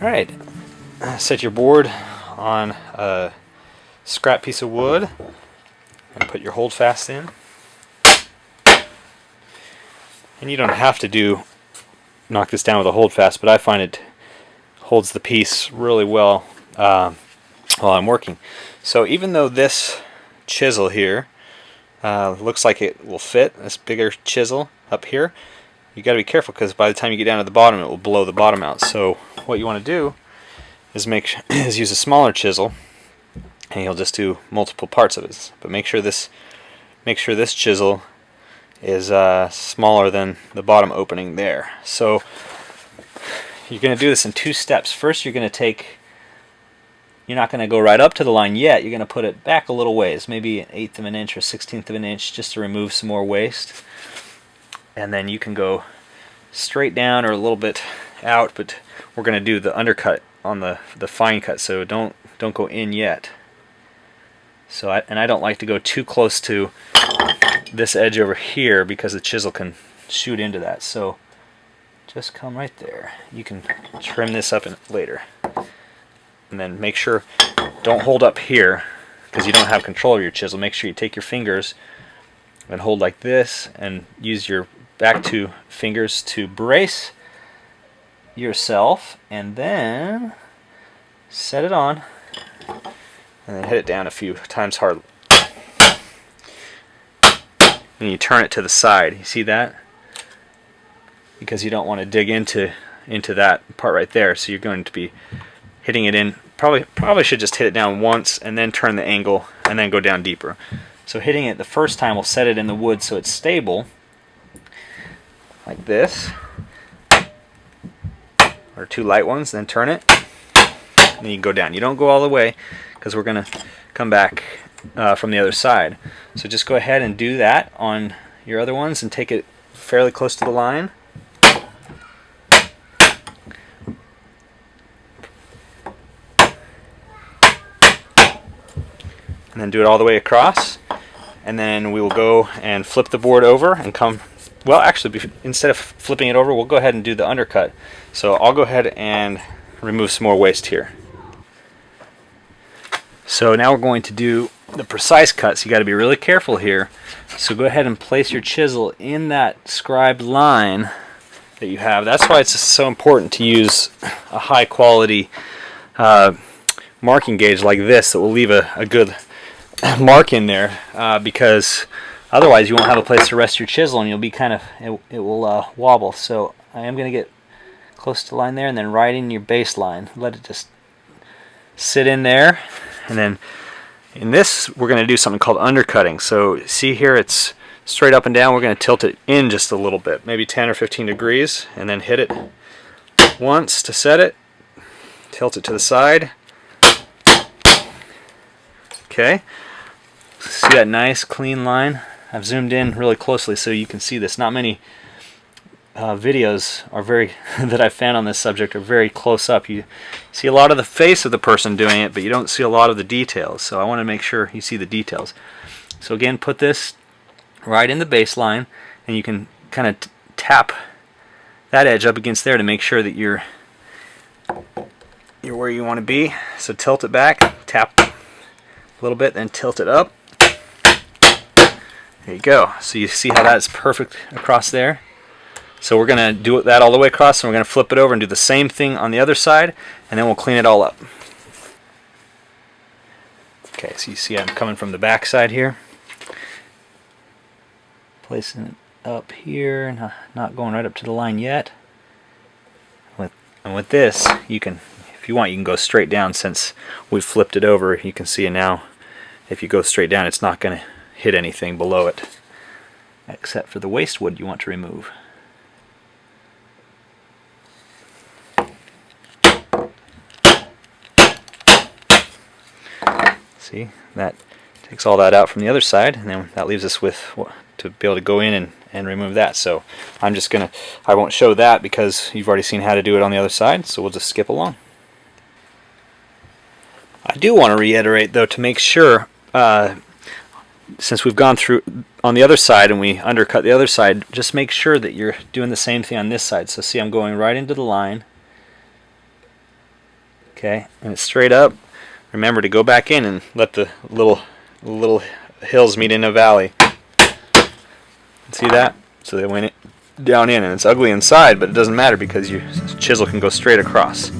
Alright, set your board on a scrap piece of wood and put your holdfast in. And you don't have to knock this down with a holdfast, but I find it holds the piece really well while I'm working. So even though this chisel here looks like it will fit, this bigger chisel up here, you got to be careful because by the time you get down to the bottom, it will blow the bottom out. So what you want to do is use a smaller chisel, and you'll just do multiple parts of it. But make sure this chisel is smaller than the bottom opening there. So you're going to do this in two steps. First, you're not going to go right up to the line yet. You're going to put it back a little ways, maybe 1/8 of an inch or 1/16 of an inch, just to remove some more waste. And then you can go straight down or a little bit out, but we're going to do the undercut on the fine cut, so don't go in yet. So I don't like to go too close to this edge over here because the chisel can shoot into that. So just come right there. You can trim this up later. And then make sure, don't hold up here because you don't have control of your chisel. Make sure you take your fingers and hold like this and use your back two fingers to brace yourself, and then set it on and then hit it down a few times hard. And you turn it to the side. You see that? Because you don't want to dig into that part right there. So you're going to be hitting it in. Probably should just hit it down once and then turn the angle and then go down deeper. So hitting it the first time will set it in the wood so it's stable, like this, or two light ones, then turn it, and then you go down. You don't go all the way because we're going to come back from the other side. So just go ahead and do that on your other ones and take it fairly close to the line. And then do it all the way across, and then we will go and flip the board over and come, well actually instead of flipping it over, we'll go ahead and do the undercut. So I'll go ahead and remove some more waste here. So now we're going to do the precise cuts. You got to be really careful here. So go ahead and place your chisel in that scribed line that you have. That's why it's so important to use a high quality marking gauge like this that will leave a good mark in there, because otherwise you won't have a place to rest your chisel and you'll be it will wobble. So I am going to get close to the line there and then right in your baseline. Let it just sit in there, and then in this we're going to do something called undercutting. So see here, it's straight up and down. We're going to tilt it in just a little bit, maybe 10 or 15 degrees, and then hit it once to set it, tilt it to the side. Okay, see that nice clean line? I've zoomed in really closely so you can see this. Not many videos that I've found on this subject are very close up. You see a lot of the face of the person doing it, but you don't see a lot of the details. So I want to make sure you see the details. So again, put this right in the baseline, and you can kind of tap that edge up against there to make sure that you're where you want to be. So tilt it back, tap a little bit, then tilt it up. There you go. So you see how that's perfect across there. So we're going to do that all the way across, and we're going to flip it over and do the same thing on the other side, and then we'll clean it all up. Okay, so you see I'm coming from the back side here, placing it up here, not going right up to the line yet. And with this, you can, if you want, you can go straight down. Since we've flipped it over, you can see now if you go straight down, it's not going to hit anything below it except for the waste wood you want to remove. See, that takes all that out from the other side, and then that leaves us with to be able to go in and remove that. So I won't show that because you've already seen how to do it on the other side, so we'll just skip along. I do want to reiterate though, to make sure, since we've gone through on the other side and we undercut the other side, just make sure that you're doing the same thing on this side. So see, I'm going right into the line, Okay, and it's straight up. Remember to go back in and let the little hills meet in a valley. See that? So they went down in, and it's ugly inside, but it doesn't matter because your chisel can go straight across.